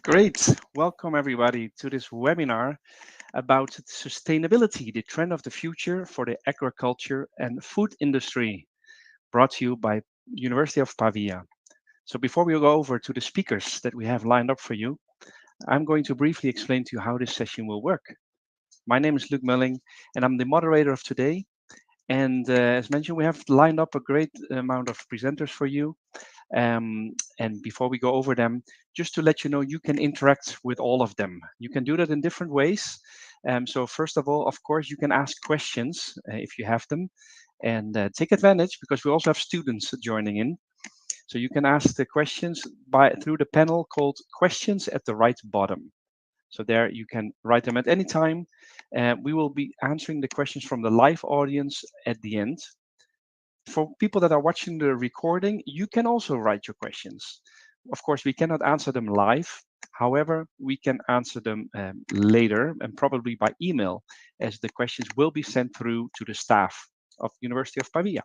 Great. Welcome everybody to this webinar about sustainability, the trend of the future for the agriculture and food industry, brought to you by University of Pavia. So before we go over to the speakers that we have lined up for you, I'm going to briefly explain to you how this session will work. My name is Luc Mulling and I'm the moderator of today. And as mentioned, we have lined up a great amount of presenters for you. And before we go over them, just to let you know, you can interact with all of them. You can do that in different ways. So first of all, of course, you can ask questions if you have them, and take advantage because we also have students joining in. So you can ask the questions through the panel called Questions at the right bottom. So there you can write them at any time. We will be answering the questions from the live audience at the end. For people that are watching the recording, you can also write your questions. Of course, we cannot answer them live. However, we can answer them later and probably by email, as the questions will be sent through to the staff of University of Pavia.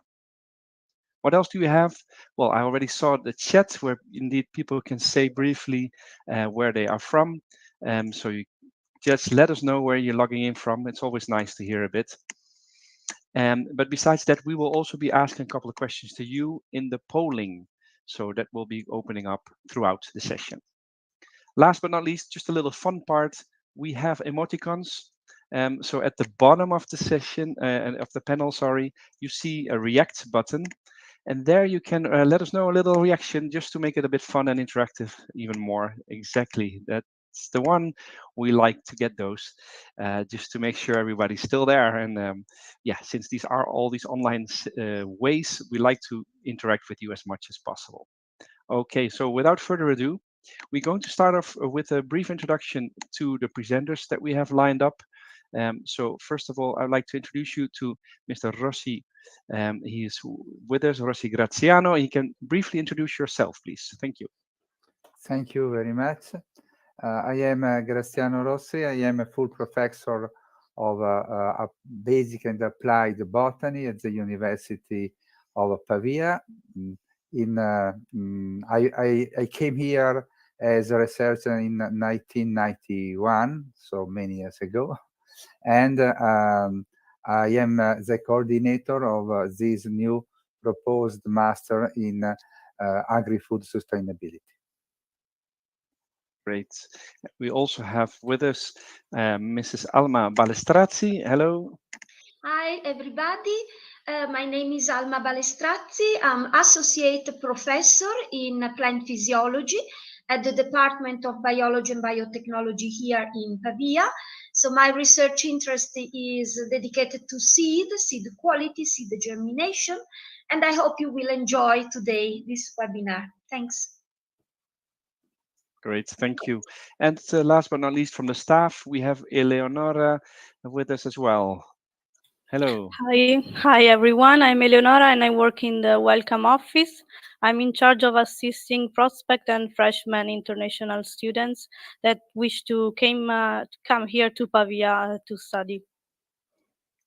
What else do you have? Well, I already saw the chat where indeed people can say briefly where they are from. So you just let us know where you're logging in from. It's always nice to hear a bit. But besides that, we will also be asking a couple of questions to you in the polling. So that will be opening up throughout the session. Last but not least, just a little fun part. We have emoticons. So at the bottom of the session, of the panel, sorry, you see a react button. And there you can let us know a little reaction just to make it a bit fun and interactive even more. Exactly. That's the one. We like to get those just to make sure everybody's still there. And yeah, since these are all these online ways, we like to interact with you as much as possible. Okay, so without further ado, we're going to start off with a brief introduction to the presenters that we have lined up. So first of all, I'd like to introduce you to Mr. Rossi. He is with us, Rossi Graziano. You can briefly introduce yourself, please. Thank you. Thank you very much. I am Graziano Rossi. I am a full professor of basic and applied botany at the University of Pavia. I came here as a researcher in 1991, so many years ago. And I am the coordinator of this new proposed master in agri-food sustainability. Great. We also have with us Mrs. Alma Balestrazzi. Hello. Hi, everybody. My name is Alma Balestrazzi. I'm associate professor in plant physiology at the Department of Biology and Biotechnology here in Pavia. So my research interest is dedicated to seed quality, seed germination, and I hope you will enjoy today this webinar. Thanks. Great, thank you. And last but not least from the staff, we have Eleonora with us as well. Hello. Hi everyone. I'm Eleonora and I work in the Welcome Office. I'm in charge of assisting prospect and freshman international students that wish to come here to Pavia to study.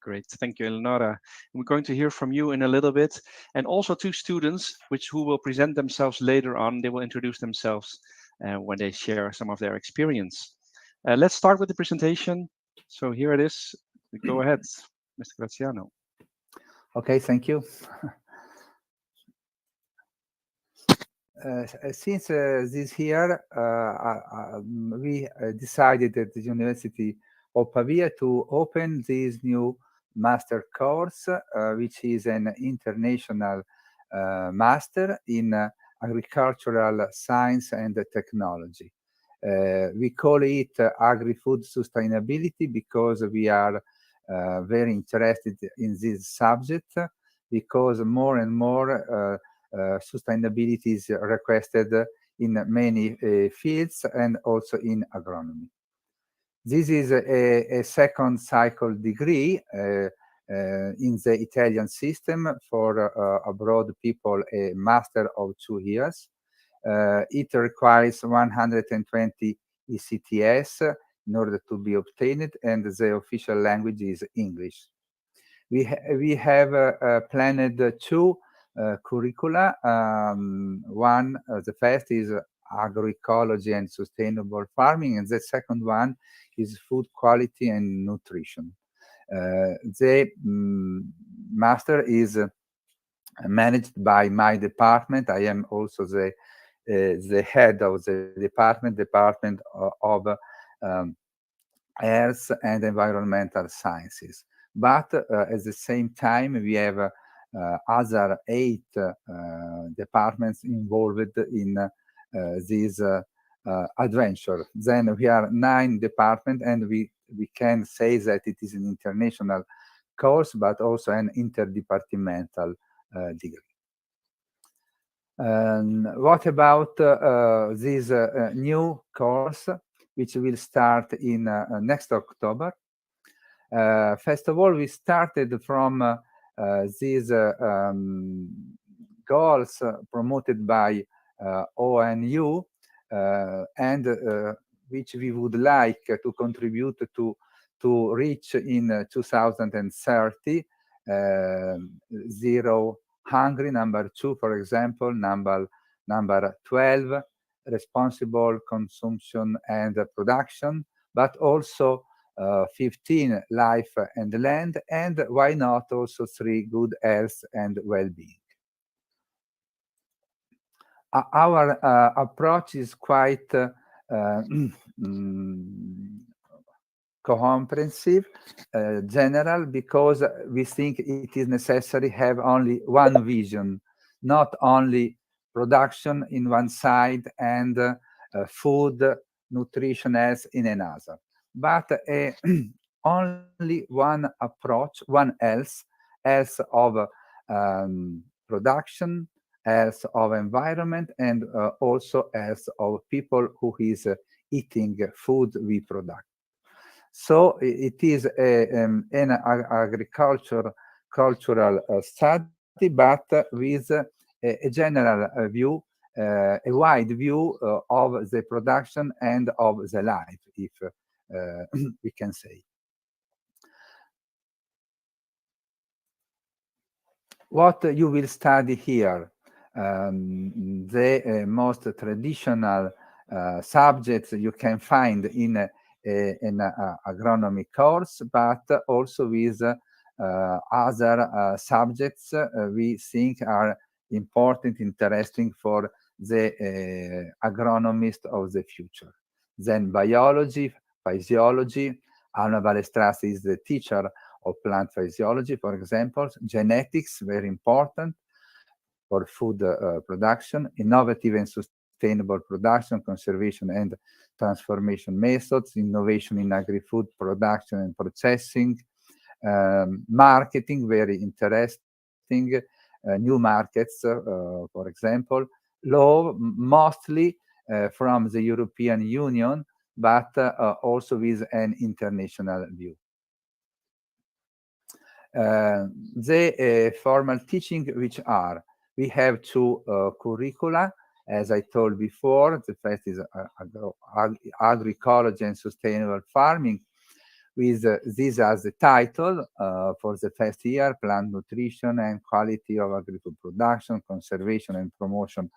Great, thank you, Eleonora. We're going to hear from you in a little bit, and also two students who will present themselves later on. They will introduce themselves when they share some of their experience. Let's start with the presentation. So here it is. Go ahead, Mr. Graziano. Okay, thank you. since this year, we decided at the University of Pavia to open this new master course, which is an international master in agricultural science and technology. We call it agri-food sustainability because we are very interested in this subject, because more and more sustainability is requested in many fields and also in agronomy. This is a second cycle degree in the Italian system for abroad people, a master of 2 years. It requires 120 ECTS in order to be obtained, and the official language is English. We have planned 2 curricula. One, the first is agroecology and sustainable farming, and the second one is food quality and nutrition. The master is managed by my department. I am also the head of the department of earth and environmental sciences. But at the same time, we have other 8 departments involved in this adventure. Then we are 9 departments, and we can say that it is an international course, but also an interdepartmental degree. What about this new course, which will start in next October? First of all, we started from these goals promoted by ONU, and which we would like to contribute to reach in 2030, zero Hungary, number 2, for example, number 12, responsible consumption and production, but also 15, life and land, and why not also 3, good health and well-being. Our approach is quite comprehensive, general, because we think it is necessary have only one vision, not only production in one side and food, nutrition health in another, but only one approach, one health of production, health of environment, and also health of people who is eating food we produce. So it is an cultural study, but with a general view, a wide view of the production and of the life, if we can say. What you will study here, the most traditional subjects you can find in an agronomy course, but also with other subjects we think are important, interesting for the agronomist of the future. Then biology, physiology. Alma Balestrazzi is the teacher of plant physiology, for example. Genetics, very important for food production. Innovative and sustainable production, conservation and transformation methods. Innovation in agri-food production and processing. Marketing, very interesting. New markets, for example. Law, mostly from the European Union, but also with an international view. The formal teaching, which are, we have 2 curricula, as I told before. The first is agroecology and sustainable farming, with this as the title for the first year: plant nutrition and quality of agri-food production, conservation and promotion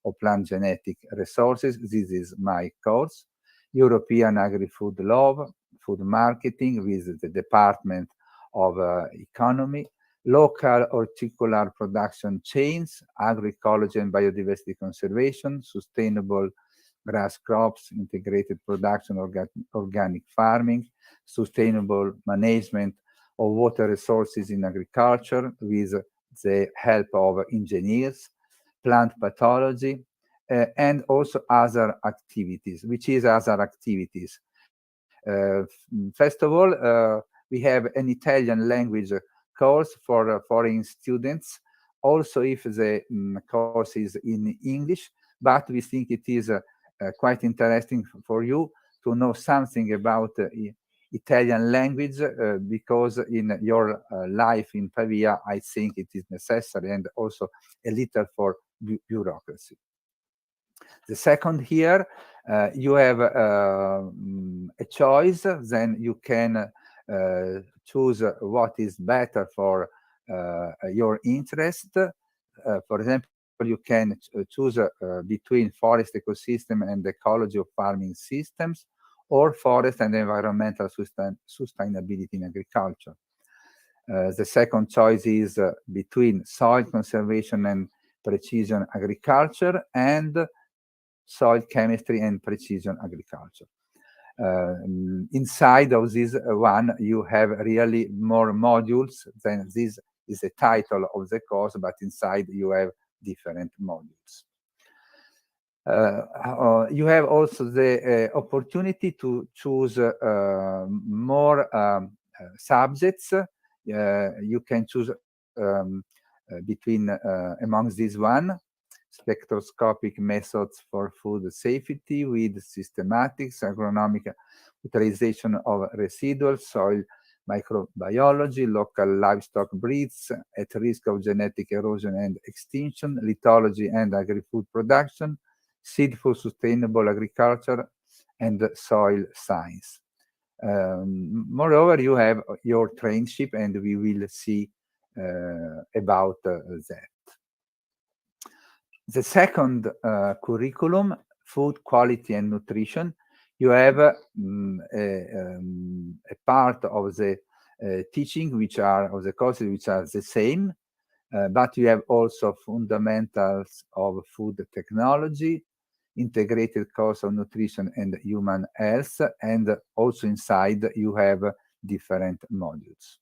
of plant genetic resources. This is my course. European agri-food law, food marketing, with the Department of Economy. local horticultural production chains, agroecology and biodiversity conservation, sustainable grass crops, integrated production, organic farming, sustainable management of water resources in agriculture with the help of engineers, plant pathology, and also other activities. Which is other activities? First of all, we have an Italian language course for foreign students, also if the course is in English, but we think it is quite interesting for you to know something about Italian language because in your life in Pavia, I think it is necessary, and also a little for bureaucracy. The second here, you have a choice, then you can choose what is better for your interest. For example, you can choose between forest ecosystem and ecology of farming systems, or forest and environmental sustainability in agriculture. The second choice is between soil conservation and precision agriculture, and soil chemistry and precision agriculture. Inside of this one, you have really more modules. Then this is the title of the course, but inside you have different modules. You have also the opportunity to choose more subjects. You can choose between amongst this one, spectroscopic methods for food safety with systematics, agronomic utilization of residual soil, microbiology, local livestock breeds at risk of genetic erosion and extinction, lithology and agri-food production, seed for sustainable agriculture, and soil science. Moreover, you have your trainship, and we will see about that. The second curriculum, food quality and nutrition, you have a part of the teaching which are, of the courses which are the same, but you have also fundamentals of food technology, integrated course of nutrition and human health, and also inside you have different modules.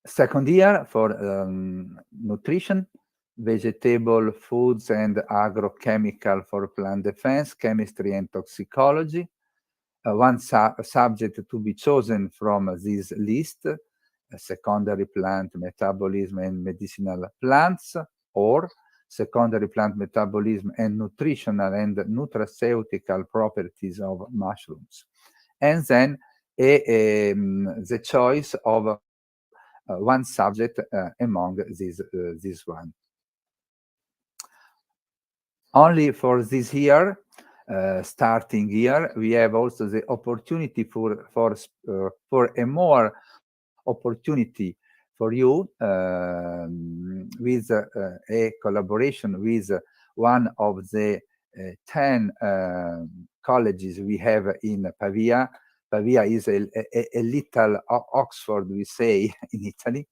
Second year for nutrition, vegetable foods and agrochemical for plant defense, chemistry and toxicology. One subject to be chosen from this list, secondary plant metabolism and medicinal plants, or secondary plant metabolism and nutritional and nutraceutical properties of mushrooms. And then the choice of one subject among this one. Only for this year, starting year, we have also the opportunity for a more opportunity for you with a collaboration with one of the 10 colleges we have in Pavia. Pavia is a little Oxford, we say, in Italy.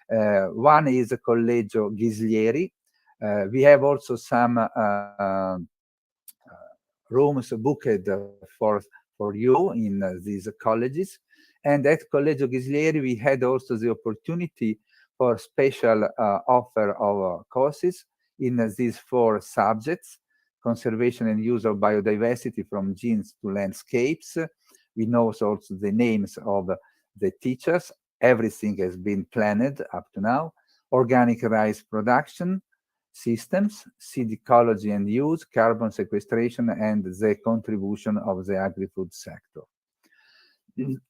One is Collegio Ghislieri. We have also some rooms booked for you in these colleges. And at Collegio Ghislieri, we had also the opportunity for special offer of courses in these 4 subjects: conservation and use of biodiversity from genes to landscapes. We know also the names of the teachers. Everything has been planned up to now. Organic rice production systems, seed ecology and use, carbon sequestration, and the contribution of the agri-food sector.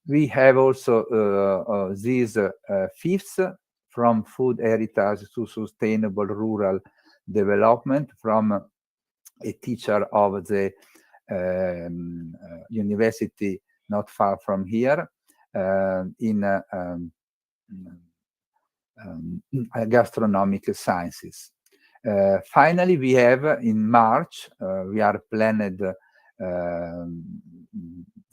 We have also these fifths, from food heritage to sustainable rural development, from a teacher of the university not far from here, in gastronomic sciences. Finally, we have in March, we are planned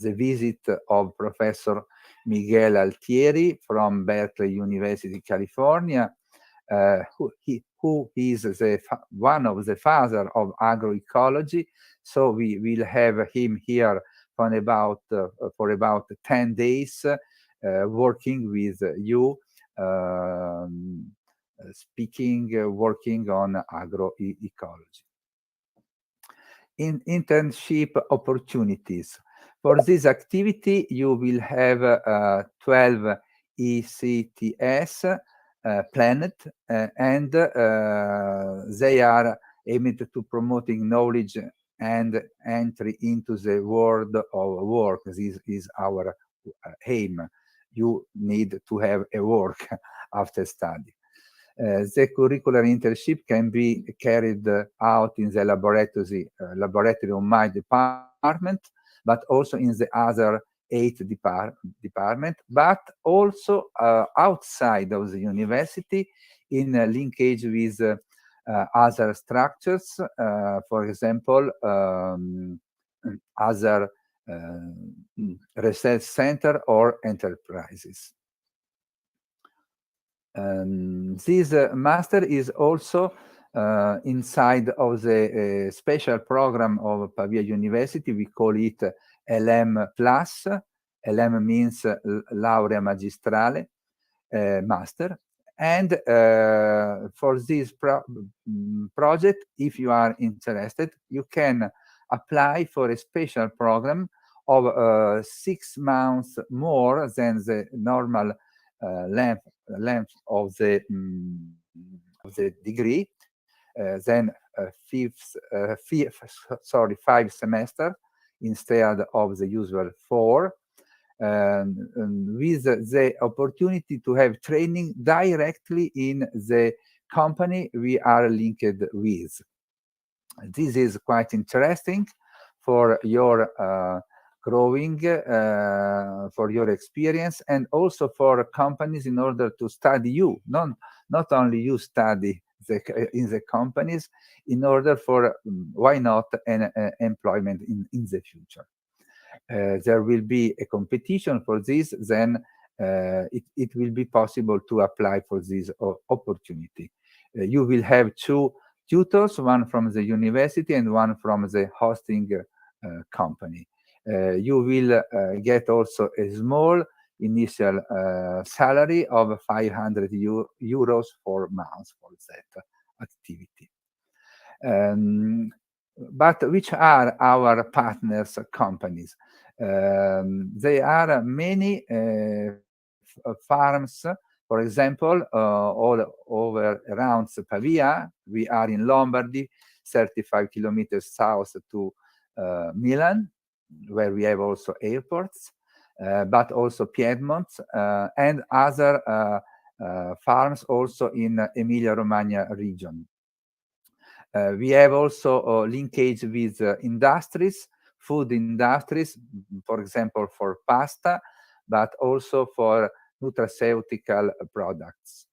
the visit of Professor Miguel Altieri from Berkeley University, California, who is one of the father of agroecology. So we will have him here for about 10 days, working with you, working on agroecology. Internship opportunities. For this activity, you will have 12 ECTS planned, and they are aimed to promoting knowledge and entry into the world of work. This is our aim. You need to have a work after study. The curricular internship can be carried out in the laboratory of my department, but also in the other 8 departments, but also outside of the university in linkage with other structures, for example, other research center or enterprises. This master is also inside of the special program of Pavia University. We call it LM Plus. LM means Laurea Magistrale Master. And for this project, if you are interested, you can apply for a special program of 6 months more than the normal length of the degree, then 5 semesters instead of the usual 4, with the opportunity to have training directly in the company we are linked with. This is quite interesting for your growing, for your experience, and also for companies in order to study you. Not only you study in the companies, in order for, why not, an employment in the future. There will be a competition for this, then it will be possible to apply for this opportunity. You will have 2 tutors, one from the university and one from the hosting company. You will get also a small initial salary of 500 euros per month for that activity. But which are our partners companies? There are many farms, for example, all over around Pavia. We are in Lombardy, 35 kilometers south to Milan, where we have also airports, but also Piedmont and other farms also in Emilia-Romagna region. We have also linkage with industries, food industries, for example, for pasta, but also for nutraceutical products.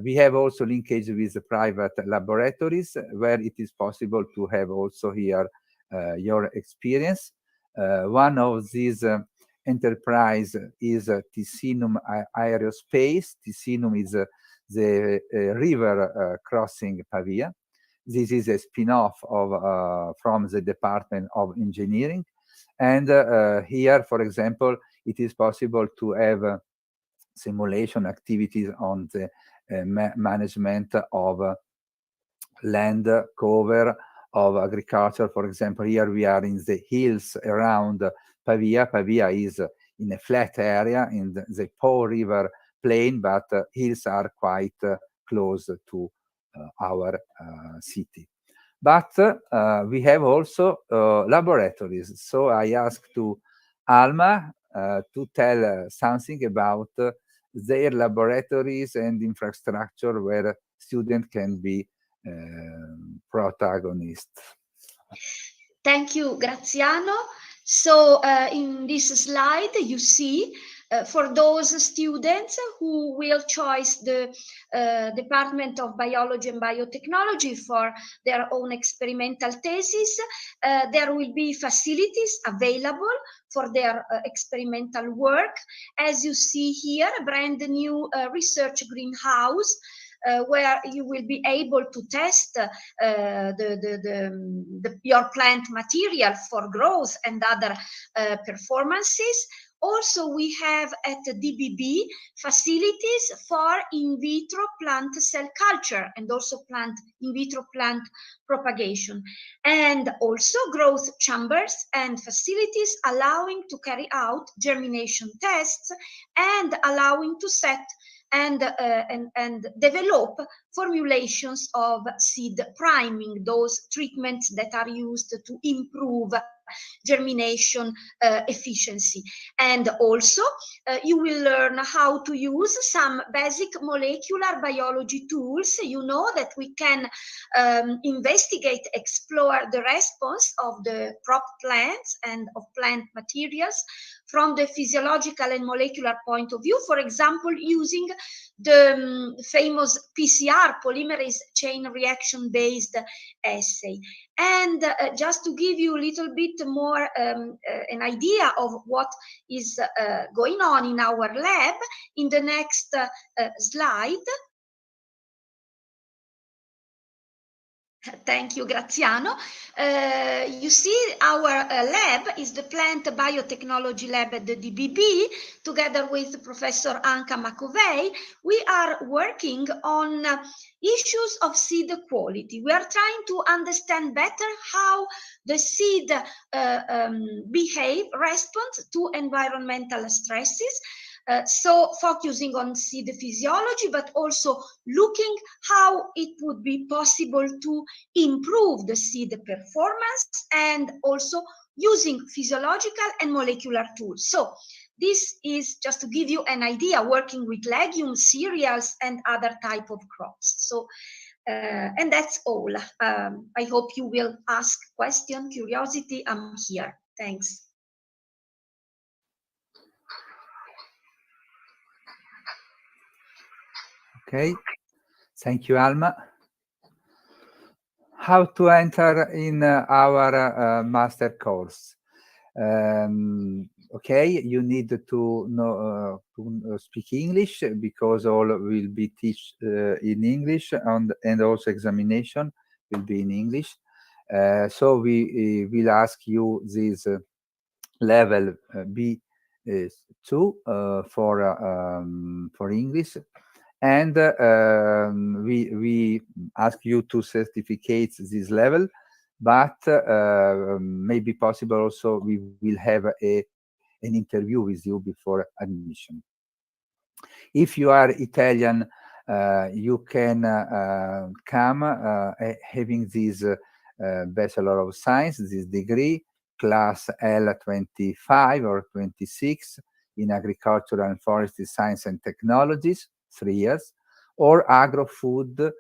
We have also linkage with private laboratories, where it is possible to have also here your experience. One of these enterprise is Ticinum Aerospace. Ticinum is the river crossing Pavia. This is a spin-off of from the Department of Engineering. And here, for example, it is possible to have simulation activities on the management of land cover of agriculture. For example, here we are in the hills around Pavia. Pavia is in a flat area in the Po River plain, but hills are quite close to our city. But we have also laboratories. So I asked to Alma to tell something about their laboratories and infrastructure where students can be protagonists. Thank you, Graziano. So in this slide, you see For those students who will choose the Department of Biology and Biotechnology for their own experimental thesis, there will be facilities available for their experimental work. As you see here, a brand new research greenhouse where you will be able to test your plant material for growth and other performances. Also, we have at the DBB facilities for in vitro plant cell culture and also in vitro plant propagation, and also growth chambers and facilities allowing to carry out germination tests and allowing to set and develop formulations of seed priming, those treatments that are used to improve germination efficiency. And also you will learn how to use some basic molecular biology tools. You know that we can investigate, explore the response of the crop plants and of plant materials from the physiological and molecular point of view, for example, using the famous PCR, polymerase chain reaction based assay. And just to give you a little bit more an idea of what is going on in our lab, in the next slide. Thank you, Graziano. You see, our lab is the Plant Biotechnology Lab at the DBB, together with Professor Anka Makovej. We are working on issues of seed quality. We are trying to understand better how the seed respond to environmental stresses. So focusing on seed physiology, but also looking how it would be possible to improve the seed performance, and also using physiological and molecular tools. So this is just to give you an idea, working with legumes, cereals, and other type of crops. So, and that's all. I hope you will ask question, curiosity. I'm here. Thanks. Okay, thank you, Alma. How to enter in our master course? Okay, you need to know to speak English, because all will be taught in English, and also examination will be in English. So we will ask you this level B2 for English. And we ask you to certificate this level, but maybe possible also we will have an interview with you before admission. If you are Italian, you can come having this Bachelor of Science, this degree, class L25 or 26 in Agricultural and Forestry Science and Technologies, 3 years, or agro-food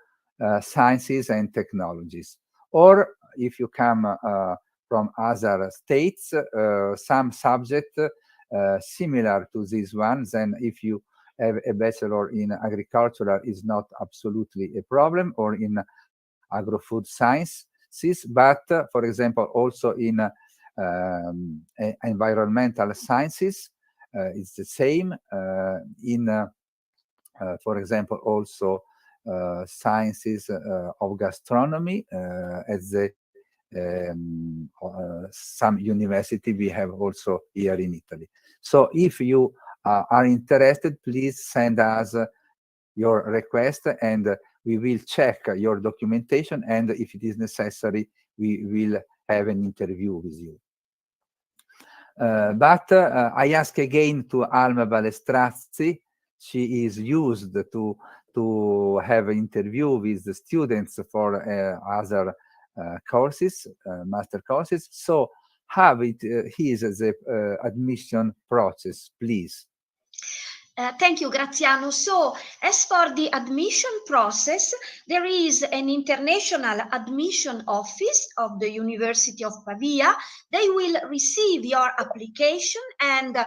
sciences and technologies. Or if you come from other states, some subject similar to this one, then if you have a bachelor in agricultural is not absolutely a problem, or in agro-food sciences, but for example, also in environmental sciences, it's the same. For example, also sciences of gastronomy at the some university we have also here in Italy. So if you are interested, please send us your request, and we will check your documentation, and if it is necessary, we will have an interview with you. But I ask again to Alma Balestrazzi. She is used to have an interview with the students for other courses, master courses. So how it is the admission process, please? Thank you, Graziano. So, as for the admission process, there is an international admission office of the University of Pavia. They will receive your application and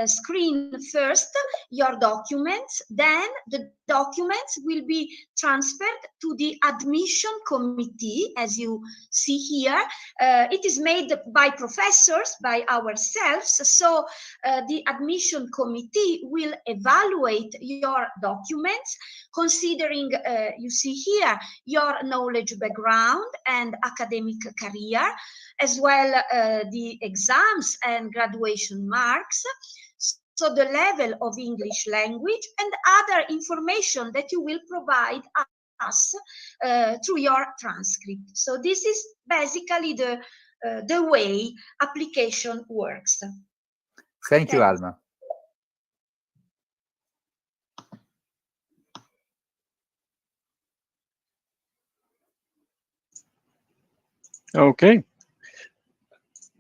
screen first your documents. Then the documents will be transferred to the admission committee, as you see here. It is made by professors, by ourselves. So the admission committee will evaluate your documents, considering, you see here, your knowledge background and academic career, as well the exams and graduation marks. So the level of English language and other information that you will provide us through your transcript. So this is basically the way application works. Thank you, Thanks. Alma. Okay.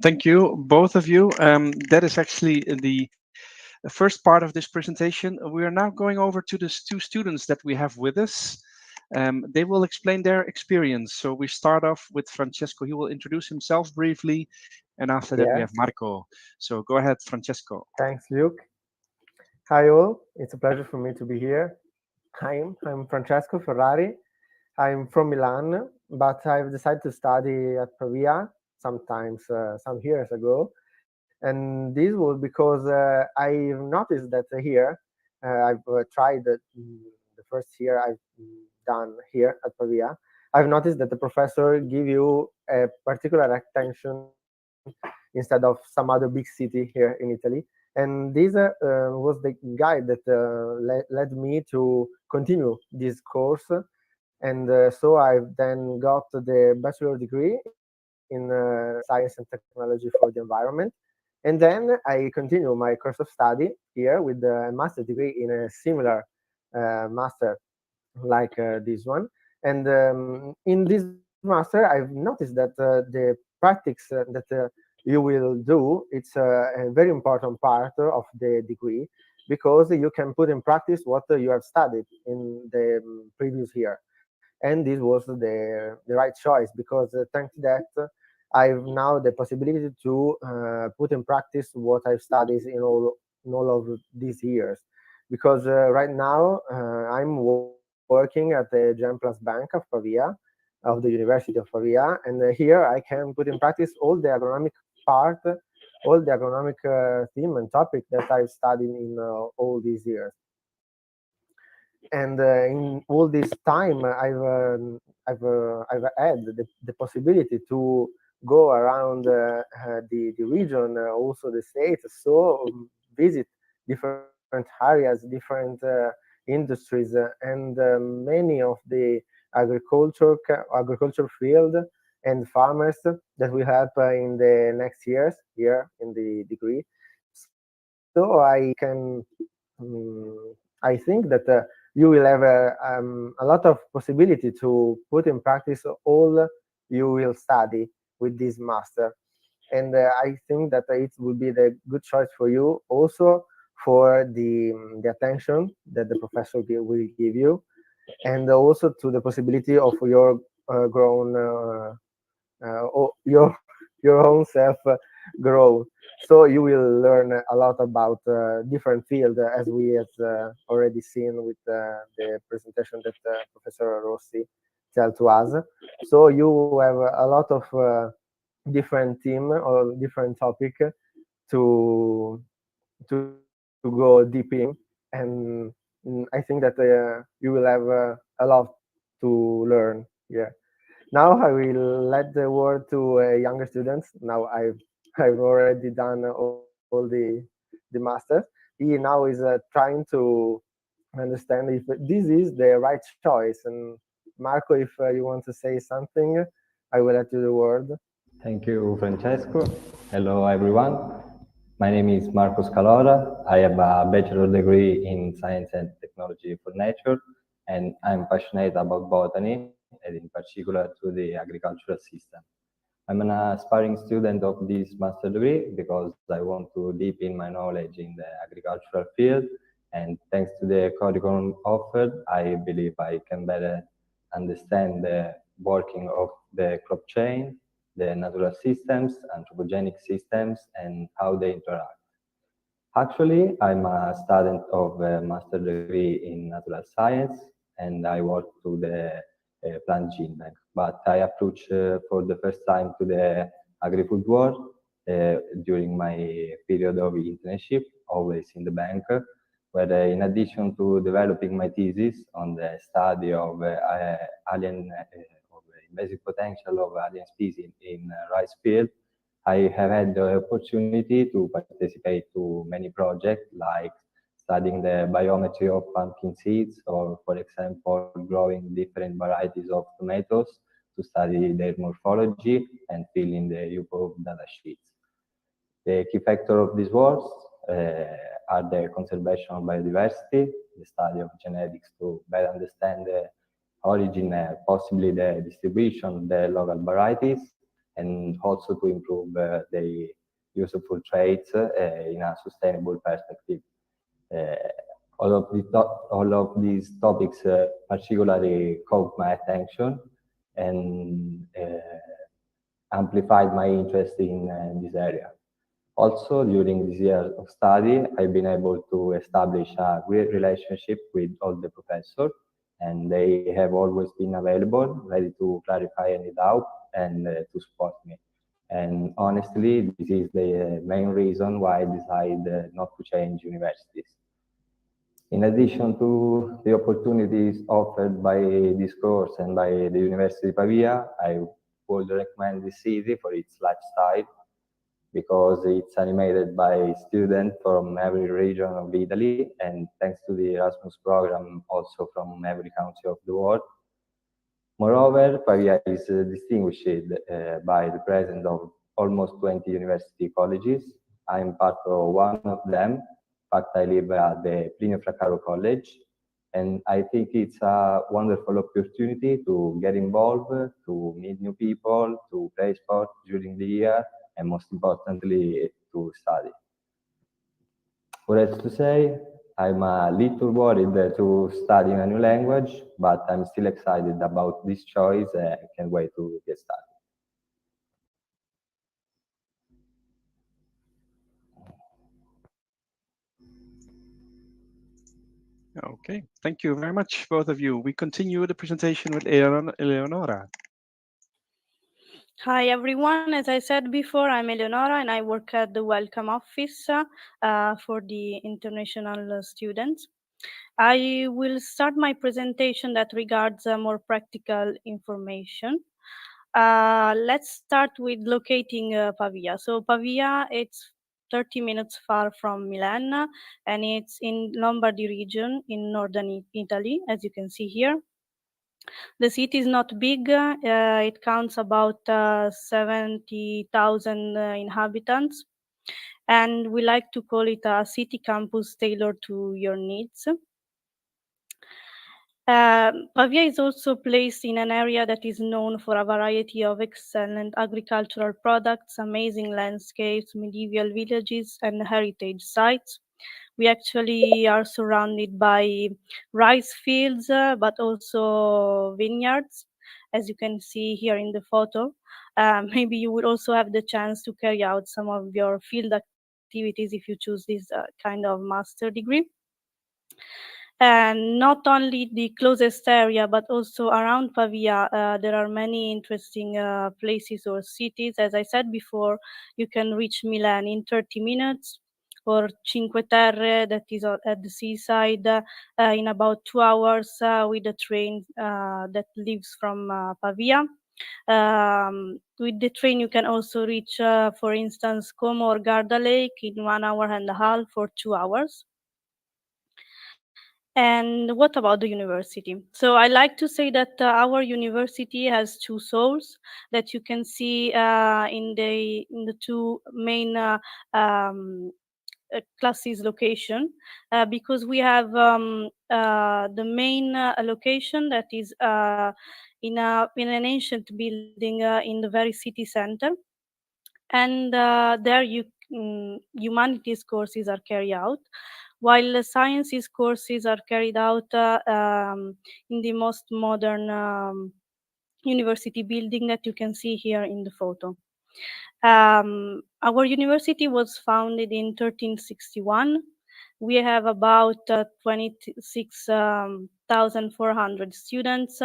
Thank you, both of you. That is actually the first part of this presentation. We are now going over to the two students that we have with us. They will explain their experience. So we start off with Francesco. He will introduce himself briefly, and after that we have Marco. So go ahead, Francesco. Thanks, Luke. Hi all, it's a pleasure for me to be here. I'm Francesco Ferrari. I'm from Milan, but I've decided to study at Pavia some years ago. And this was because I've noticed that here, I've tried the first year I've done here at Pavia. I've noticed that the professor give you a particular attention instead of some other big city here in Italy. And this was the guide that led me to continue this course. And so I've then got the bachelor degree in science and technology for the environment. And then I continue my course of study here with a master degree in a similar master like this one. And in this master, I've noticed that the practice that you will do, it's a very important part of the degree because you can put in practice what you have studied in the previous year. And this was the right choice because thanks to that, I've now the possibility to put in practice what I've studied in all of these years. Because right now I'm working at the Gem Plus Bank of Pavia, of the University of Pavia, and here I can put in practice all the agronomic part, all the agronomic theme and topic that I've studied in all these years. And in all this time, I've had the possibility to go around the region, also the state, so visit different areas, different industries, and many of the agriculture field and farmers that we have in the next years here in the degree. So I think that you will have a lot of possibility to put in practice all you will study with this master. And I think that it will be the good choice for you also for the attention that the professor will give you, and also to the possibility of your grown your own self grow. So you will learn a lot about different field as we have already seen with the presentation that Professor Rossi tell to us. So you have a lot of different theme or different topic to go deep in, and I think that you will have a lot to learn. Yeah. Now I will let the word to younger students. Now I've already done all the master. He now is trying to understand if this is the right choice. And Marco, if you want to say something, I will let you the word. Thank you, Francesco. Hello, everyone. My name is Marco Scalora. I have a bachelor degree in science and technology for nature, and I'm passionate about botany, and in particular to the agricultural system. I'm an aspiring student of this master degree because I want to deepen my knowledge in the agricultural field And thanks to the curriculum offered, I believe I can better understand the working of the crop chain, the natural systems, anthropogenic systems, and how they interact. Actually, I'm a student of a master degree in natural science, and I work to the plant gene bank. But I approached for the first time to the agri-food world during my period of internship, always in the bank, where in addition to developing my thesis on the study of of invasive potential of alien species in rice field, I have had the opportunity to participate to many projects like studying the biometry of pumpkin seeds or, for example, growing different varieties of tomatoes to study their morphology and fill in the UPO data sheets. The key factor of these works are the conservation of biodiversity, the study of genetics to better understand the origin, possibly the distribution of the local varieties, and also to improve the useful traits in a sustainable perspective. Uh, all of these topics particularly caught my attention and amplified my interest in this area. Also, during this year of study, I've been able to establish a great relationship with all the professors, and they have always been available, ready to clarify any doubt and to support me. And honestly, this is the main reason why I decided not to change universities. In addition to the opportunities offered by this course and by the University of Pavia, I would recommend this city for its lifestyle because it's animated by students from every region of Italy, and thanks to the Erasmus program, also from every country of the world. Moreover, Pavia is distinguished by the presence of almost 20 university colleges. I'm part of one of them. In fact, I live at the Plinio Fraccaro College, and I think it's a wonderful opportunity to get involved, to meet new people, to play sport during the year, and most importantly, to study. What else to say? I'm a little worried to study a new language, but I'm still excited about this choice and can't wait to get started. Okay, thank you very much, both of you. We continue the presentation with Eleonora. Hi everyone, as I said before, I'm Eleonora and I work at the Welcome Office for the international students. I will start my presentation that regards more practical information. Let's start with locating Pavia. So Pavia, it's 30 minutes far from Milan and it's in Lombardy region in northern Italy, as you can see here. The city is not big. It counts about 70,000 inhabitants. And we like to call it a city campus tailored to your needs. Pavia is also placed in an area that is known for a variety of excellent agricultural products, amazing landscapes, medieval villages, and heritage sites. We actually are surrounded by rice fields, but also vineyards, as you can see here in the photo. Maybe you will also have the chance to carry out some of your field activities if you choose this kind of master degree. And not only the closest area, but also around Pavia, there are many interesting places or cities. As I said before, you can reach Milan in 30 minutes, or Cinque Terre, that is at the seaside, in about 2 hours with a train that leaves from Pavia. With the train, you can also reach, for instance, Como or Garda Lake in 1 hour and a half or 2 hours. And what about the university? So I like to say that our university has two souls that you can see in the two main classes location, because we have the main location that is in an ancient building in the very city center, and there humanities courses are carried out, while the sciences courses are carried out in the most modern university building that you can see here in the photo. Our university was founded in 1361. We have about 26,400 students,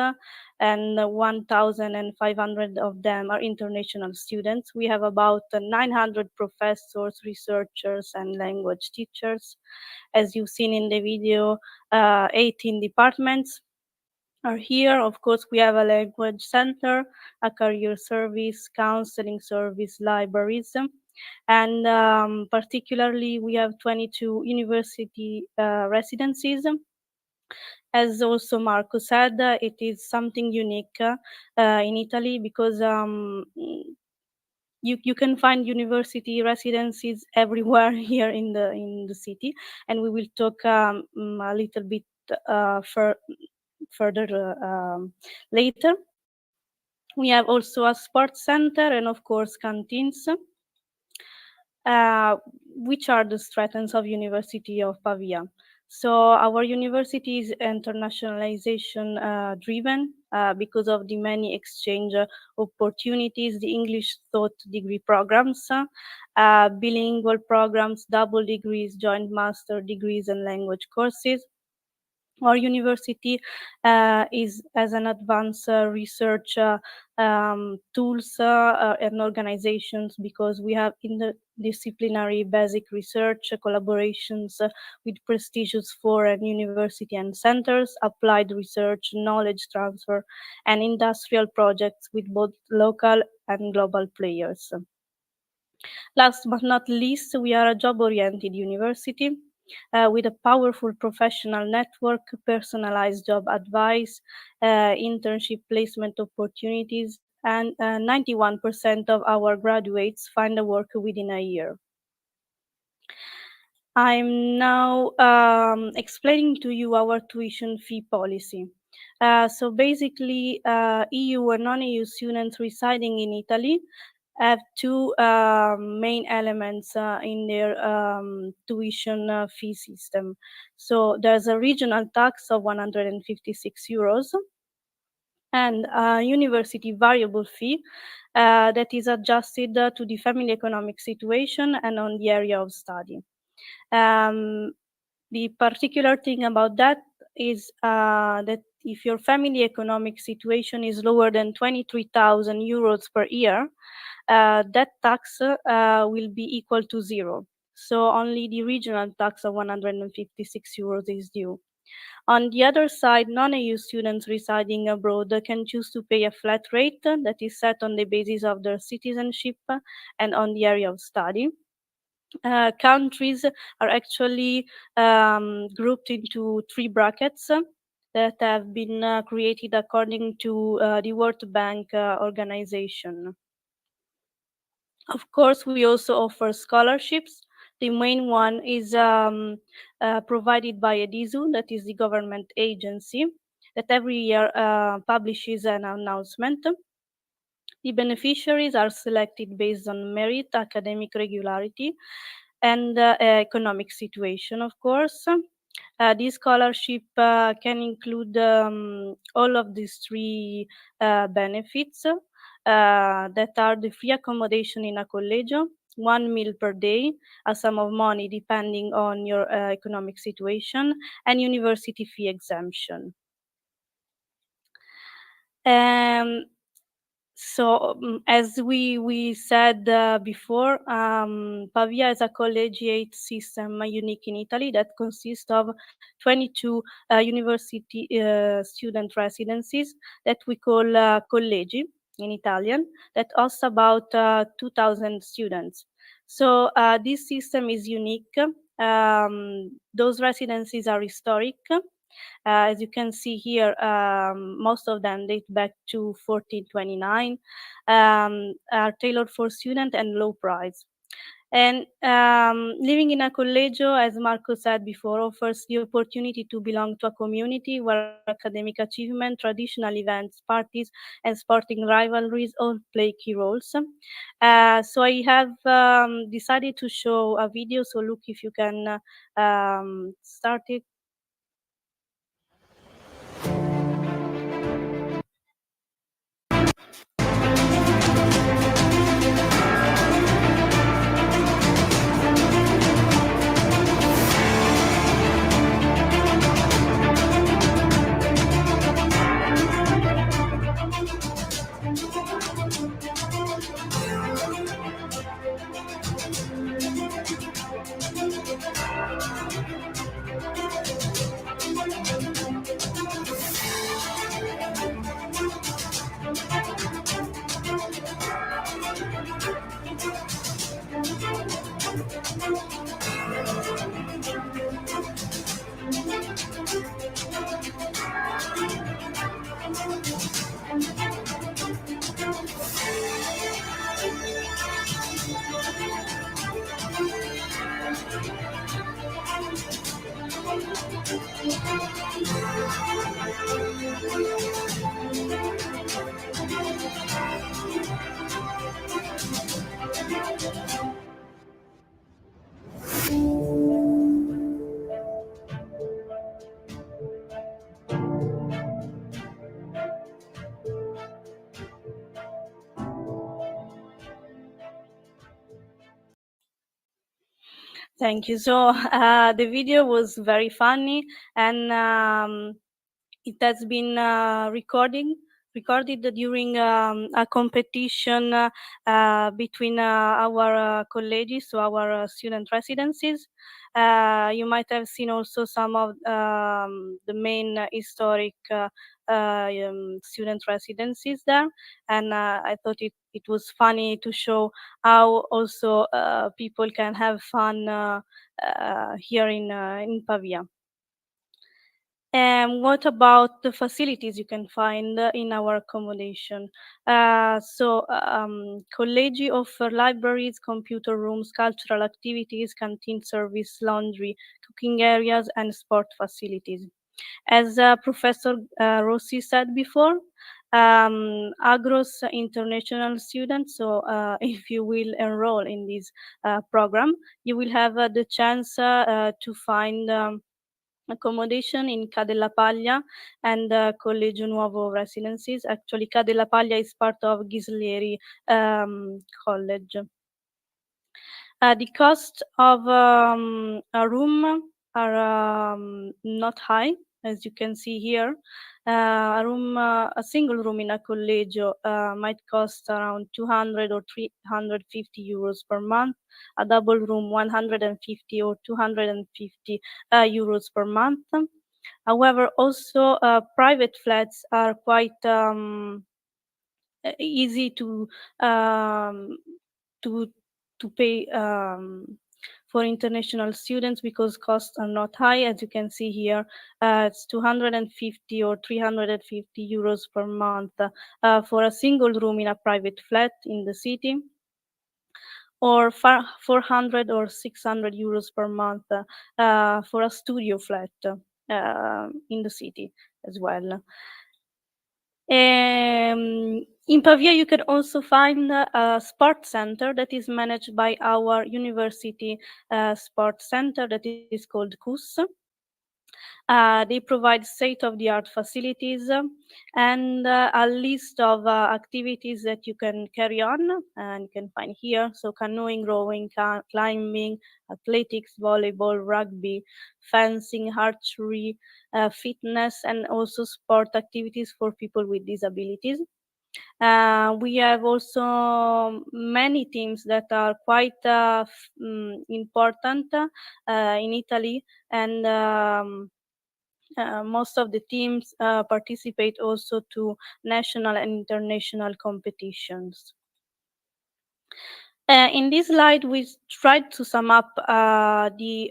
and 1,500 of them are international students. We have about 900 professors, researchers, and language teachers. As you've seen in the video, 18 departments are here. Of course, we have a language center, a career service, counseling service, libraries, and particularly we have 22 university residencies. As also Marco said, it is something unique in Italy because you can find university residencies everywhere here in the city, and we will talk a little bit further later. We have also a sports center and of course canteens. Uh, which are the strengths of University of Pavia? So our university is internationalization driven because of the many exchange opportunities, the English taught degree programs, bilingual programs, double degrees, joint master degrees, and language courses. Our university is as an advanced research tools and organizations because we have interdisciplinary basic research collaborations with prestigious foreign university and centers, applied research, knowledge transfer, and industrial projects with both local and global players. Last but not least, we are a job-oriented university with a powerful professional network, personalized job advice, internship placement opportunities, and 91% of our graduates find a work within a year. I'm now explaining to you our tuition fee policy. So basically, EU and non-EU students residing in Italy have two main elements in their tuition fee system. So there's a regional tax of 156 euros and a university variable fee that is adjusted to the family economic situation and on the area of study. The particular thing about that is that if your family economic situation is lower than 23,000 euros per year, that tax will be equal to zero. So only the regional tax of 156 euros is due. On the other side, non-EU students residing abroad can choose to pay a flat rate that is set on the basis of their citizenship and on the area of study. Countries are actually grouped into three brackets that have been created according to the World Bank organization. Of course, we also offer scholarships. The main one is provided by EDISU, that is the government agency, that every year publishes an announcement. The beneficiaries are selected based on merit, academic regularity, and economic situation, of course. This scholarship can include all of these three benefits that are the free accommodation in a collegio, 1 meal per day, a sum of money depending on your economic situation, and university fee exemption. So, as we said before, Pavia is a collegiate system unique in Italy that consists of 22 university student residencies that we call collegi in Italian, that host about 2,000 students. So this system is unique. Those residencies are historic. As you can see here, most of them date back to 1429, are tailored for student and low price. And living in a collegio, as Marco said before, offers the opportunity to belong to a community where academic achievement, traditional events, parties, and sporting rivalries all play key roles. So I have decided to show a video. So look if you can start it. Thank you. So the video was very funny, and it has been recorded during a competition between our colleges, so our student residencies. You might have seen also some of the main historic student residencies there, and I thought it was funny to show how also people can have fun here in Pavia. And what about the facilities you can find in our accommodation? Collegi offer libraries, computer rooms, cultural activities, canteen service, laundry, cooking areas, and sport facilities. As Professor Rossi said before, Agros international students, so if you will enroll in this program, you will have the chance to find accommodation in Ca' della Paglia and Collegio Nuovo residences. Actually, Ca' della Paglia is part of Ghislieri College. The cost of a room are not high, as you can see here. A single room in a collegio might cost around 200 or 350 euros per month. A double room, 150 or 250 euros per month. However, also private flats are quite easy um, to to pay for international students because costs are not high. As you can see here, it's 250 or 350 euros per month for a single room in a private flat in the city, or 400 or 600 euros per month for a studio flat in the city as well. In Pavia, you can also find a sports center that is managed by our university sports center that is called KUS. They provide state-of-the-art facilities and a list of activities that you can carry on and you can find here. So canoeing, rowing, climbing, athletics, volleyball, rugby, fencing, archery, fitness, and also sport activities for people with disabilities. We have also many teams that are quite important in Italy, and most of the teams participate also to national and international competitions. In this slide, we tried to sum up the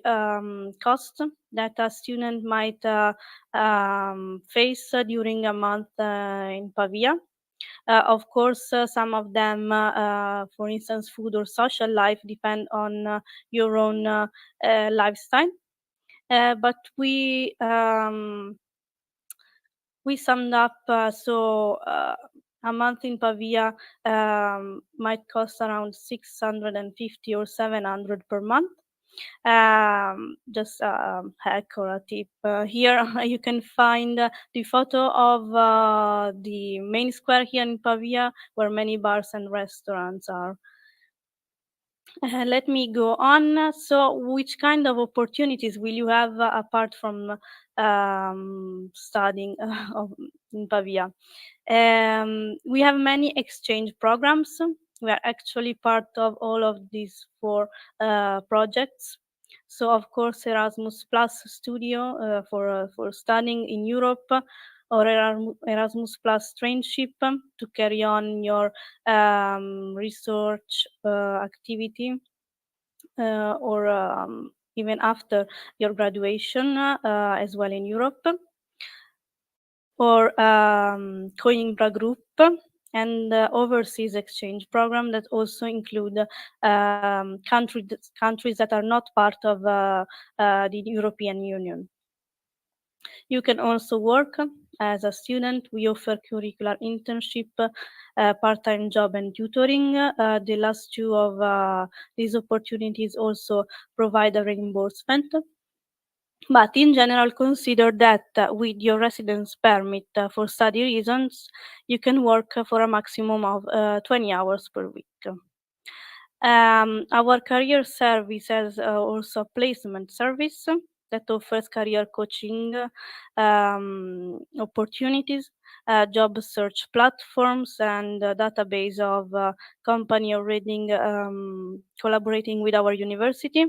cost that a student might face during a month in Pavia. Of course, some of them, for instance, food or social life, depend on your own lifestyle. But we summed up, a month in Pavia might cost around 650 or 700 per month. Just a hack or a tip. Here you can find the photo of the main square here in Pavia, where many bars and restaurants are. Let me go on. So, which kind of opportunities will you have apart from studying in Pavia? We have many exchange programs. We are actually part of all of these four projects. So, of course, Erasmus Plus Studio for studying in Europe, or Erasmus Plus Trainship to carry on your research activity, or even after your graduation, as well in Europe, or Coimbra Group, and overseas exchange program that also include countries that are not part of the European Union. You can also work as a student. We offer curricular internship, part-time job, and tutoring. The last two of these opportunities also provide a reimbursement. But in general, consider that with your residence permit for study reasons, you can work for a maximum of 20 hours per week. Our career service has also a placement service that offers career coaching opportunities, job search platforms, and a database of company already collaborating with our university.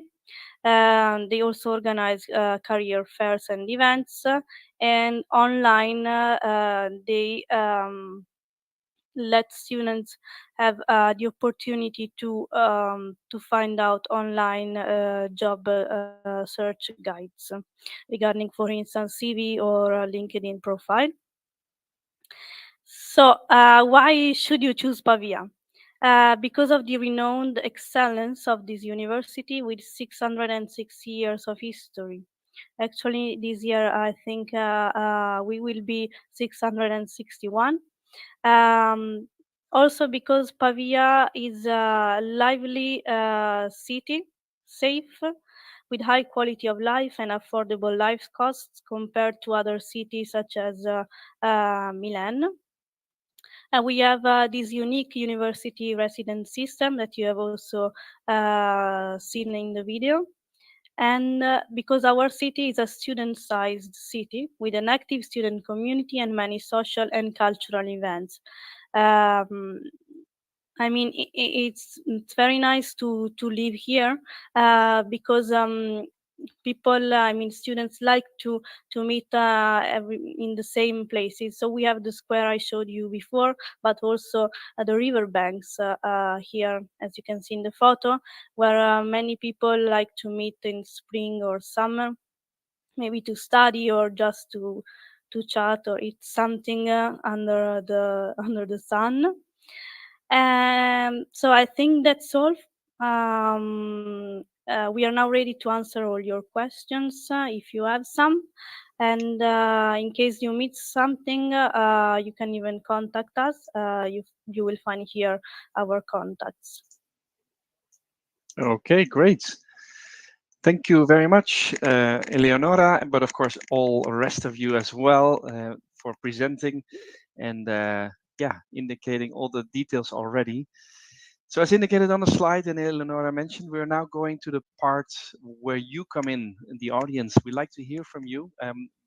They also organize career fairs and events, and online they let students have the opportunity to find out online job search guides regarding, for instance, CV or a LinkedIn profile. So, why should you choose Pavia? Because of the renowned excellence of this university with 606 years of history. Actually, this year I think we will be 661. Um, Also, because Pavia is a lively city, safe, with high quality of life and affordable life costs compared to other cities such as Milan. And we have this unique university residence system that you have also seen in the video. And because our city is a student sized city with an active student community and many social and cultural events. Um, I mean, it's very nice to live here because people, I mean, students like to meet in the same places. So we have the square I showed you before, but also the river banks here, as you can see in the photo, where many people like to meet in spring or summer, maybe to study or just to chat or eat something under the under the sun. So I think that's all. We are now ready to answer all your questions if you have some. And in case you miss something, you can even contact us. You will find here our contacts. Okay, great. Thank you very much, Eleonora, but of course all rest of you as well for presenting and yeah, indicating all the details already. So as indicated on the slide and Eleonora mentioned, we're now going to the part where you come in the audience. We like to hear from you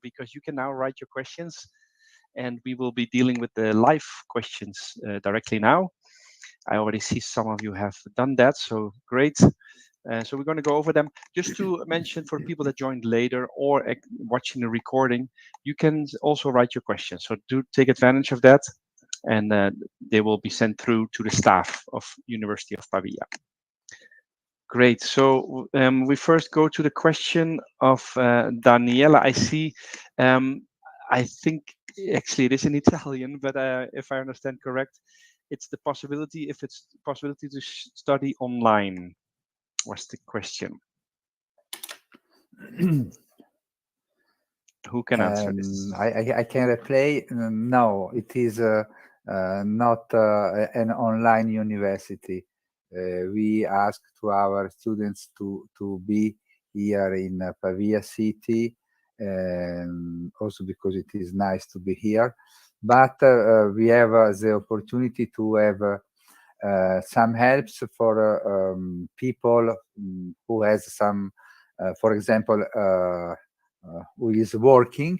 because you can now write your questions and we will be dealing with the live questions directly now. I already see some of you have done that, so great. So we're going to go over them. Just to mention for people that joined later or watching the recording, you can also write your questions. So do take advantage of that, and they will be sent through to the staff of University of Pavia. Great. So we first go to the question of Daniela. I see. I think Actually, it is in Italian, but if I understand correct, it's the possibility, if it's possibility to study online, was the question. Who can answer this? I can reply. No, it is not an online university. We ask to our students to be here in Pavia city, also because it is nice to be here. But we have the opportunity to have some helps for people who has some, for example, who is working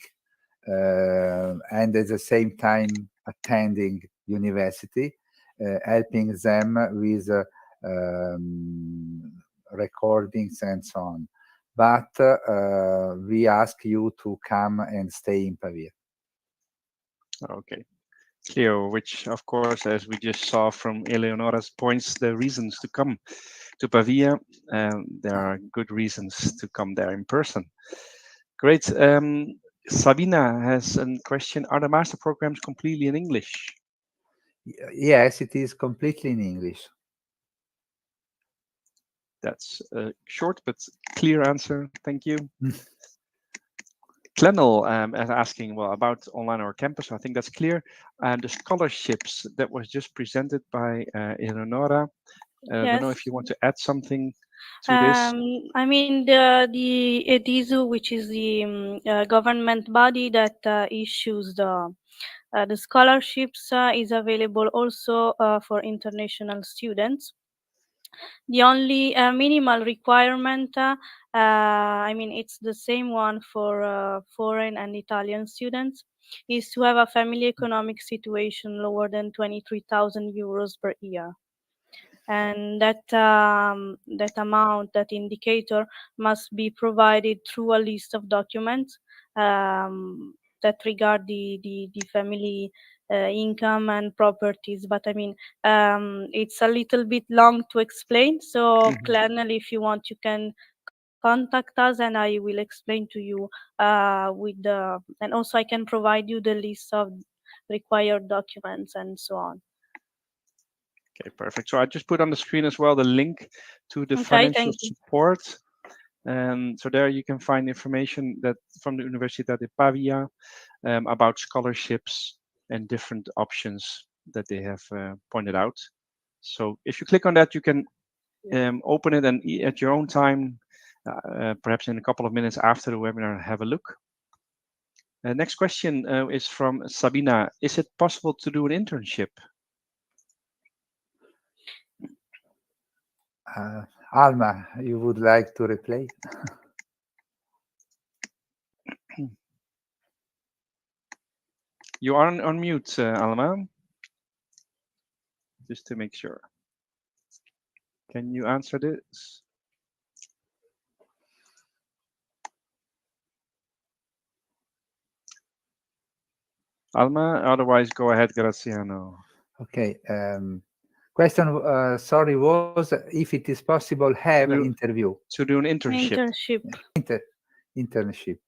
and at the same time attending university, helping them with recordings and so on. But we ask you to come and stay in Pavia. Okay. Clear, which of course, as we just saw from Eleonora's points, the reasons to come to Pavia, there are good reasons to come there in person. Great. Sabina has a question. Are the master programs completely in English? Yes, it is completely in English. That's a short but clear answer. Thank you. Clennell is asking, well, about online or campus. I think that's clear. And the scholarships that was just presented by Eleonora. I don't know if you want to add something to this. I mean, the EDISU, which is the government body that issues the scholarships, is available also for international students. The only minimal requirement, I mean, it's the same one for foreign and Italian students, is to have a family economic situation lower than 23,000 euros per year. And that amount, that indicator, must be provided through a list of documents that regard the family income and properties. But I mean, it's a little bit long to explain. So, Clennell, if you want, you can contact us, and I will explain to you and also I can provide you the list of required documents and so on. Okay, perfect. So I just put on the screen as well the link to the Okay, financial thank you. support. And so there you can find information that from the Universidad de Pavia about scholarships and different options that they have pointed out. So if you click on that, you can open it and at your own time, perhaps in a couple of minutes after the webinar, have a look. Next question is from Sabina. Is it possible to do an internship? Alma, you would like to replay? You are on mute, Alma. Just to make sure. Can you answer this? Alma, otherwise go ahead, Graziano. Okay. Question, sorry, was if it is possible have an interview. To do an internship. Internship.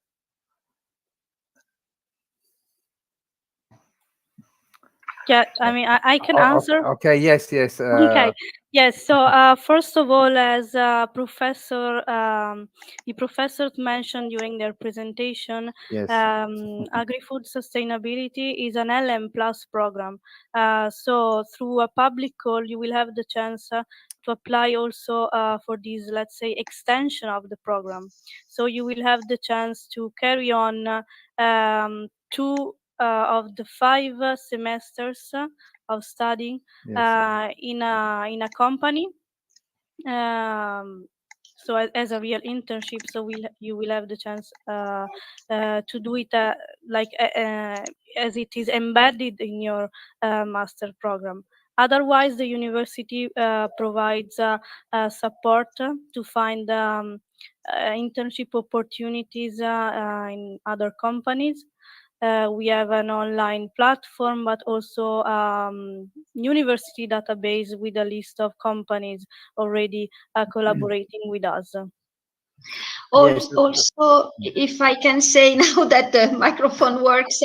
Yeah, I mean, I can answer. Okay, yes. Okay, yes. So first of all, as professor, the professors mentioned during their presentation, yes. Agri-Food Sustainability is an LM Plus program. So through a public call, you will have the chance to apply also for this, let's say, extension of the program. So you will have the chance to carry on 2 of the 5 semesters of studying in a company. So as a real internship, so you will have the chance to do it as it is embedded in your master program. Otherwise, the university provides support to find internship opportunities in other companies. We have an online platform, but also university database with a list of companies already collaborating with us. Yes. Also, if I can say now that the microphone works,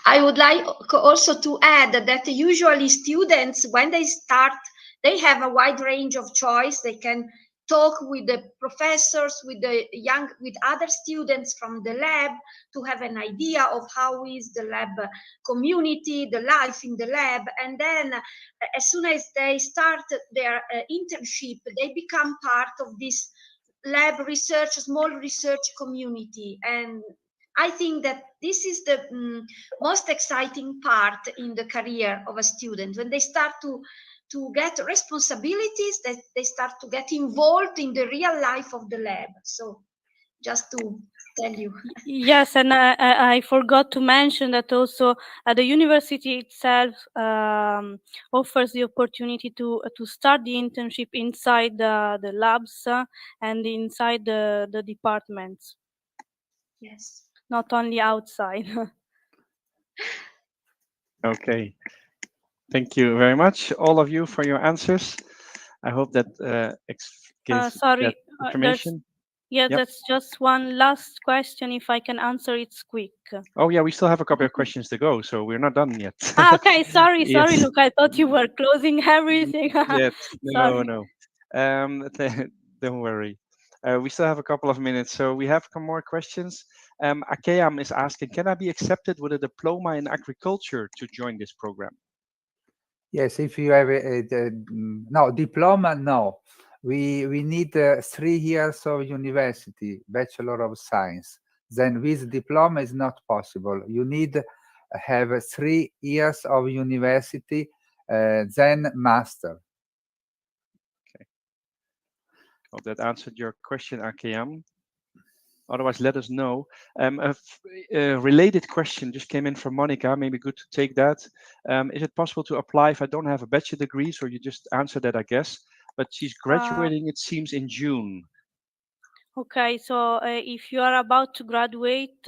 I would like also to add that usually students, when they start, they have a wide range of choice. They can talk with the professors, with other students from the lab to have an idea of how is the lab community, the life in the lab. And then as soon as they start their internship, they become part of this lab research, small research community. And I think that this is the most exciting part in the career of a student, when they start to get responsibilities, that they start to get involved in the real life of the lab. So just to tell you. Yes, and I forgot to mention that also the university itself offers the opportunity to start the internship inside the labs and inside the departments. Yes. Not only outside. Okay. Thank you very much, all of you, for your answers. I hope that gives sorry, that there's information. yeah, Yep. that's just one last question. If I can answer, it's quick. Oh yeah, we still have a couple of questions to go, so we're not done yet. Okay, sorry, Yes. look, I thought you were closing everything. Yes. No, Sorry. no. Don't worry. We still have a couple of minutes, so we have some more questions. Akeam is asking, can I be accepted with a diploma in agriculture to join this program? Yes, if you have no diploma, no. We need 3 years of university, Bachelor of Science. Then with diploma is not possible. You need have 3 years of university, then master. Okay. Hope that answered your question, Akeam. Otherwise, let us know. A related question just came in from Monica. Maybe good to take that. Is it possible to apply if I don't have a bachelor degree? So you just answered that, I guess. But she's graduating, it seems, in June. Okay, so if you are about to graduate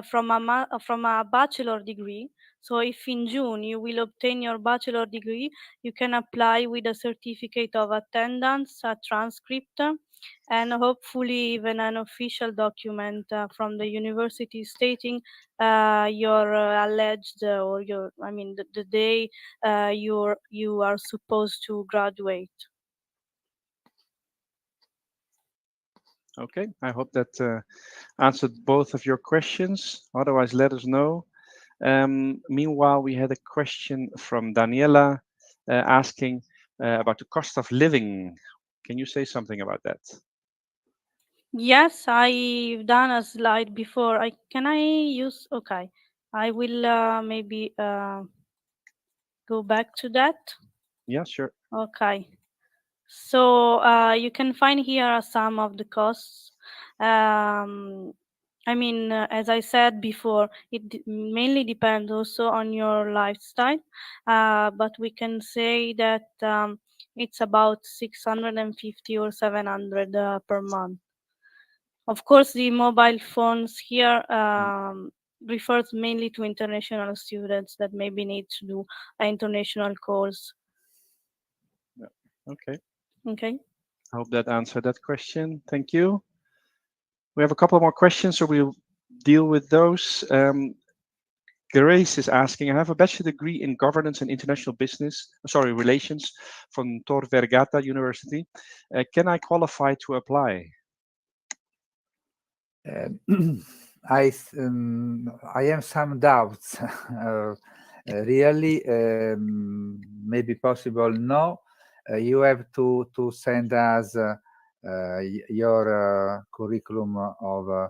from a bachelor degree, so if in June you will obtain your bachelor degree, you can apply with a certificate of attendance, a transcript, and hopefully even an official document from the university stating your alleged or your, I mean, the day you are supposed to graduate. Okay, I hope that answered both of your questions. Otherwise, let us know. Meanwhile, we had a question from Daniela asking about the cost of living. Can you say something about that? Yes, I've done a slide before. Can I use? Okay, I will maybe go back to that. Yeah, sure. Okay, so you can find here some of the costs. I mean, as I said before, it mainly depends also on your lifestyle, but we can say that it's about 650 or 700 per month. Of course, the mobile phones here refers mainly to international students that maybe need to do international calls. Yeah. Okay. Okay. I hope that answered that question. Thank you. We have a couple more questions, so we'll deal with those. Grace is asking, I have a bachelor degree in governance and international relations from Tor Vergata University. Can I qualify to apply? I have some doubts. Really, maybe possible. No, you have to send us your curriculum of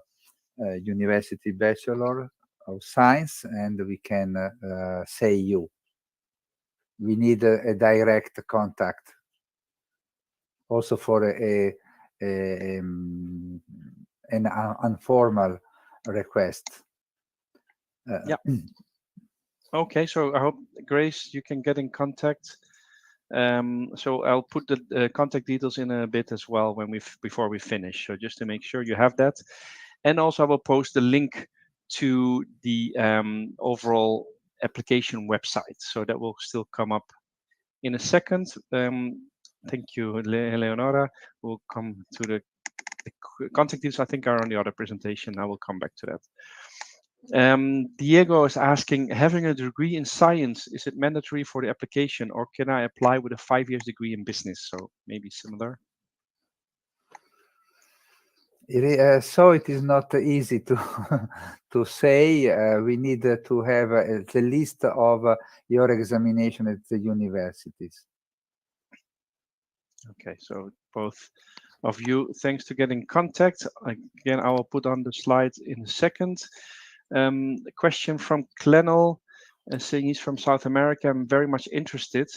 university Bachelor of Science, and we can say you. We need a direct contact. Also for an informal request. Yeah. Okay, so I hope, Grace, you can get in contact. So I'll put the contact details in a bit as well before we finish. So just to make sure you have that. And also I will post the link to the overall application website. So that will still come up in a second. Thank you, Leonora. We'll come to the The contact details, I think, are on the other presentation. I will come back to that. Diego is asking, having a degree in science, is it mandatory for the application, or can I apply with a 5 years degree in business? So maybe similar. So it is not easy to to say. We need to have the list of your examination at the universities. Okay, so both of you, thanks to getting in contact. Again, I will put on the slide in a second. A question from Clennell, saying he's from South America. I'm very much interested.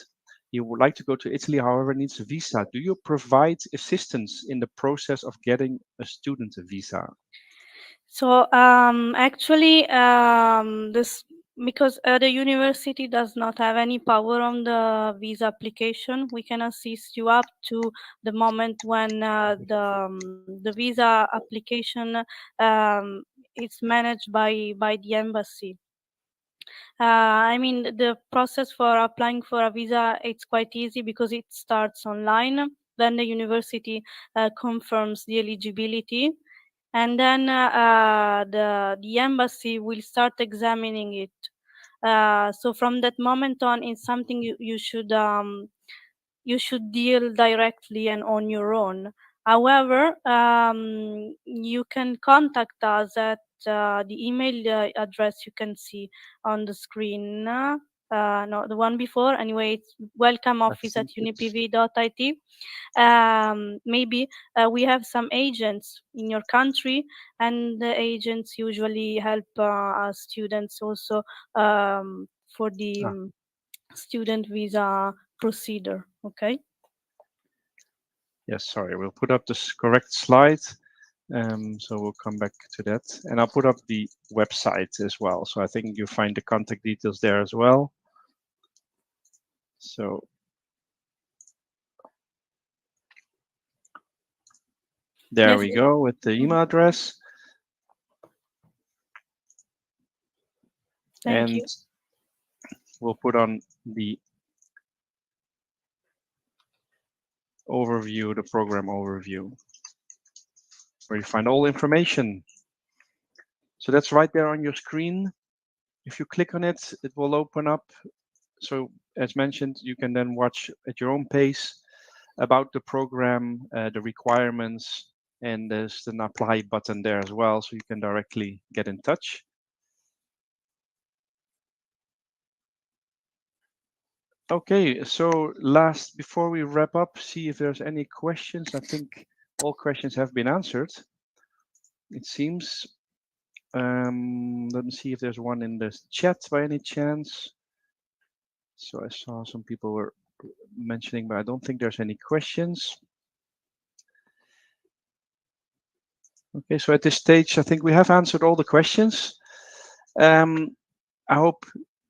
He would like to go to Italy, however, needs a visa. Do you provide assistance in the process of getting a student visa? So actually, this because the university does not have any power on the visa application, we can assist you up to the moment when the visa application is managed by the embassy. I mean, the process for applying for a visa, it's quite easy because it starts online. Then the university confirms the eligibility, and then the embassy will start examining it. So from that moment on, it's something you should deal directly and on your own. However, you can contact us at the email address you can see on the screen. No, the one before. Anyway, it's welcomeoffice@unipv.it. Maybe we have some agents in your country, and the agents usually help students also for the student visa procedure. Okay. Yes, sorry, we'll put up this correct slide. So we'll come back to that. And I'll put up the website as well. So I think you find the contact details there as well. So there Yes. we go with the email address. Thank And you. we'll put on the overview, the program overview, where you find all information. So that's right there on your screen. If you click on it, it will open up. So as mentioned, you can then watch at your own pace about the program, the requirements, and there's an apply button there as well, so you can directly get in touch. Okay, so before we wrap up, see if there's any questions. I think all questions have been answered, it seems. Let me see if there's one in the chat by any chance. So I saw some people were mentioning, but I don't think there's any questions. Okay, so at this stage, I think we have answered all the questions. I hope,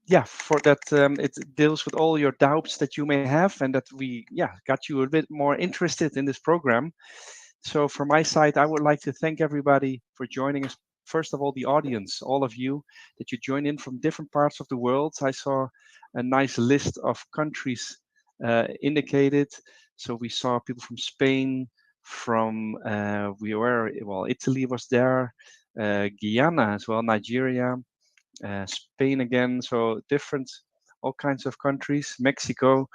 yeah, for that it deals with all your doubts that you may have, and that we, yeah, got you a bit more interested in this program. So from my side, I would like to thank everybody for joining us. First of all, the audience, all of you that you join in from different parts of the world. I saw a nice list of countries indicated. So we saw people from Spain, from Italy was there, Guyana as well, Nigeria, Spain again. So different, all kinds of countries, Mexico.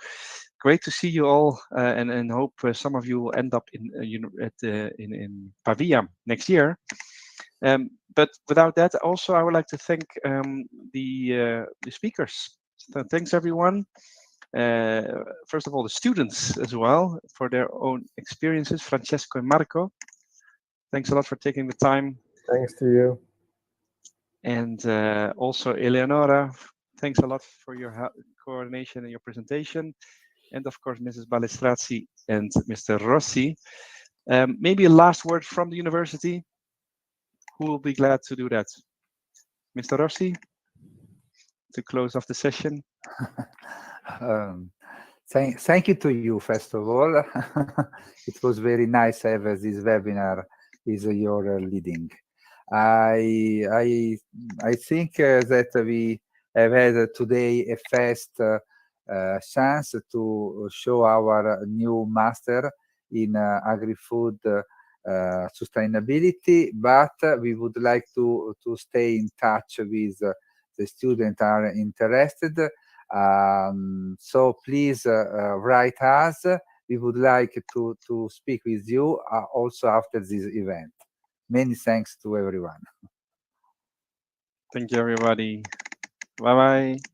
Great to see you all, and hope some of you will end up in Pavia next year. But without that, also I would like to thank the speakers. So thanks everyone. First of all, the students as well for their own experiences. Francesco and Marco, thanks a lot for taking the time. Thanks to you. And also Eleonora, thanks a lot for your coordination and your presentation. And of course, Mrs. Balestrazzi and Mr. Rossi. Maybe a last word from the university. Who will be glad to do that? Mr. Rossi, to close off the session. Thank you to you, first of all. It was very nice to have this webinar with your leading. I think that we have had today a first chance to show our new master in agri-food sustainability, but we would like to stay in touch with the students are interested. So please write us. We would like to speak with you also after this event. Many thanks to everyone. Thank you, everybody. Bye bye.